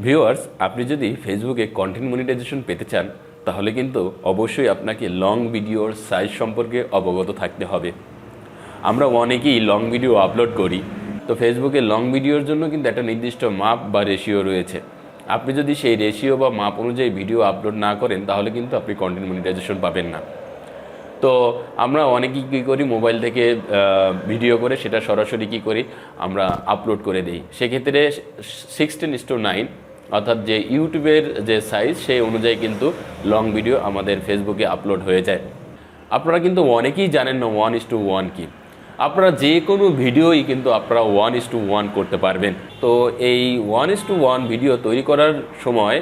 Viewers, আপনি যদি ফেসবুকে কন্টেন্ট মনিটাইজেশন পেতে চান তাহলে কিন্তু অবশ্যই আপনাকে লং ভিডিওর সাইজ সম্পর্কে অবগত থাকতে হবে। আমরা অনেকেই লং ভিডিও আপলোড করি, তো ফেসবুকে লং ভিডিওর জন্য কিন্তু একটা নির্দিষ্ট মাপ বা রেশিও রয়েছে। আপনি যদি সেই রেশিও বা মাপ অনুযায়ী ভিডিও আপলোড না করেন তাহলে কিন্তু আপনি কন্টেন্ট মনিটাইজেশন পাবেন না। তো আমরা অনেকেই কী করি, মোবাইল থেকে ভিডিও করে সেটা সরাসরি কী করি, আমরা আপলোড করে দিই। সেক্ষেত্রে 16:9 অর্থাৎ যে ইউটিউবের যে সাইজ সেই অনুযায়ী কিন্তু লং ভিডিও আমাদের ফেসবুকে আপলোড হয়ে যায়। আপনারা কিন্তু অনেকেই জানেন না 1:1 কি। আপনারা যে কোনো ভিডিওই কিন্তু আপনারা 1:1 করতে পারবেন। তো এই 1:1 ভিডিও তৈরি করার সময়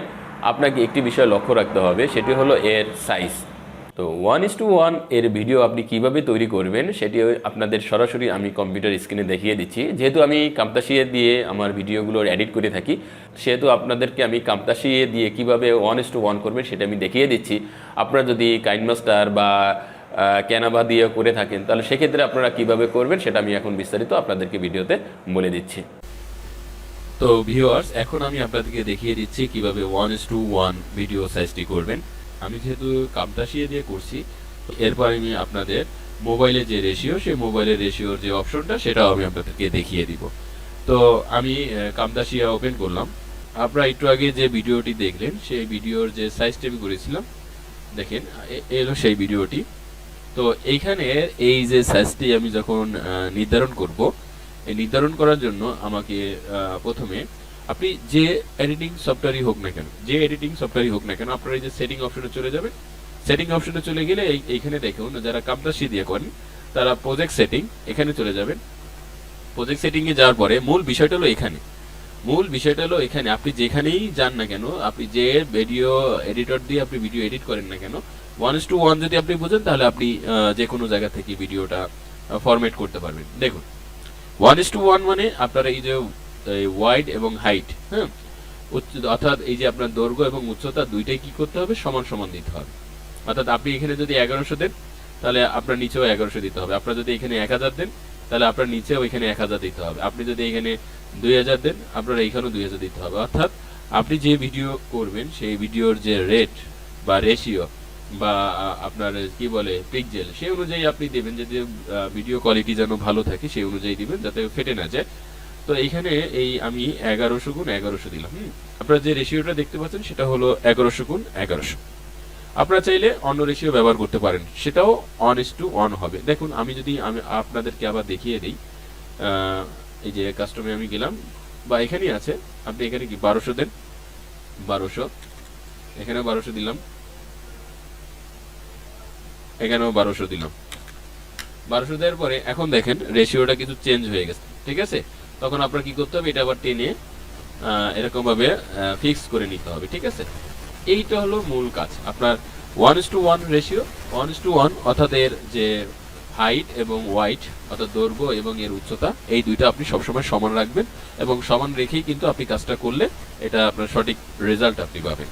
আপনাকে একটি বিষয় লক্ষ্য রাখতে হবে, সেটি হলো এর সাইজ। তো 1:1 এর ভিডিও আপনি কিভাবে তৈরি করবেন সেটি আপনাদের সরাসরি আমি কম্পিউটার স্ক্রিনে দেখিয়ে দিচ্ছি। যেহেতু আমি কামতাশিয়া দিয়ে আমার ভিডিওগুলোর এডিট করে থাকি, সেহেতু আপনাদেরকে আমি কামতাশিয়া দিয়ে কিভাবে 1:1 করবেন সেটা আমি দেখিয়ে দিচ্ছি। আপনারা যদি কাইনমাস্টার বা ক্যানভা দিয়ে করে থাকেন তাহলে সেক্ষেত্রে আপনারা কিভাবে করবেন সেটা আমি এখন বিস্তারিত আপনাদেরকে ভিডিওতে বলে দিচ্ছি। তো ভিউয়ার্স, এখন আমি আপনাদেরকে দেখিয়ে দিচ্ছি কিভাবে 1:1 ভিডিও সাইজটি করবেন। আমি যেহেতু কামতাশিয়া দিয়ে করছি, এরপর আমি আপনাদের মোবাইলে যে রেশিও, সেই মোবাইলের রেশিওর যে অপশনটা সেটাও আমি আপনাদেরকে দেখিয়ে দিব। তো আমি কামতাশিয়া ওপেন করলাম। আপনারা একটু আগে যে ভিডিওটি দেখলেন সেই ভিডিওর যে সাইজটি আমি করেছিলাম, দেখেন এলো সেই ভিডিওটি। তো এইখানে এই যে সাইজটি আমি যখন নির্ধারণ করব, এই নির্ধারণ করার জন্য আমাকে প্রথমে আপনি যে এডিটিং সফটওয়্যারই হোক না কেন আপনারা এই যে সেটিং অপশনে চলে যাবেন। সেটিং অপশনে চলে গেলে এইখানে দেখুন, যারা কামতাশিয়া দিয়ে করেন তারা প্রজেক্ট সেটিং এখানে চলে যাবেন। প্রজেক্ট সেটিং এ যাওয়ার পরে মূল বিষয়টা হলো এখানে আপনি যেখানেই যান না কেন, আপনি যে ভিডিও এডিটর দিয়ে আপনি ভিডিও এডিট করেন না কেন, 1:1 যদি আপনি বুঝেন তাহলে আপনি যে কোনো জায়গা থেকে ভিডিওটা ফরম্যাট করতে পারবেন। দেখুন 1:1 মানে আপনারা এই যে ওয়াইড এবং হাইট, হ্যাঁ, অর্থাৎ এই যে আপনার দৈর্ঘ্য এবং উচ্চতা দুইটাই কি করতে হবে, সমান সমান দিতে হবে। অর্থাৎ আপনি এখানে যদি 1100 দেন তাহলে আপনার নিচেও 1100 দিতে হবে। আপনার যদি এখানে 1000 দেন তাহলে আপনার নিচেও এখানে 1000 দিতে হবে। আপনি যদি এখানে 2000 দেন আপনার এইখানেও 2000 দিতে হবে। অর্থাৎ আপনি যে ভিডিও করবেন সেই ভিডিওর যে রেট বা রেশিও বা আপনার কি বলে পিক্সেল, সেই অনুযায়ী আপনি দেবেন, যাতে ভিডিও কোয়ালিটি যেন ভালো থাকে সেই অনুযায়ী দিবেন, যাতে ফেটে না যায়। তো এইখানে এই আমি 1100x1100 দিলাম। আপনারা যে রেশিওটা দেখতে পাচ্ছেন সেটা হলো 1100x1100। আপনারা চাইলে অন্য রেশিও ব্যবহার করতে পারেন, সেটাও 1:1 হবে। দেখুন আমি আপনাদেরকে আবার দেখিয়ে দিই। এই যে কাস্টমে আমি গেলাম, বা এখানেই আছে, আপনি এখানে কি 1200 দেন, 1200, এখানেও 1200 দিলাম, এখানেও 1200 দিলাম। 1200 দেওয়ার পরে এখন দেখেন রেশিওটা কিছু চেঞ্জ হয়ে গেছে, ঠিক আছে। তখন আপনার কি করতে হবে, এটা আবার টেনে এরকম ভাবে ফিক্স করে নিতে হবে, ঠিক আছে। এইটা হলো মূল কাজ আপনার 1:1 রেশিও। 1:1 অর্থাৎ এর যে হাইট এবং ওয়াইট, অর্থাৎ দৈর্ঘ্য এবং এর উচ্চতা, এই দুইটা আপনি সবসময় সমান রাখবেন এবং সমান রেখেই কিন্তু আপনি কাজটা করলে এটা আপনার সঠিক রেজাল্ট আপনি পাবেন।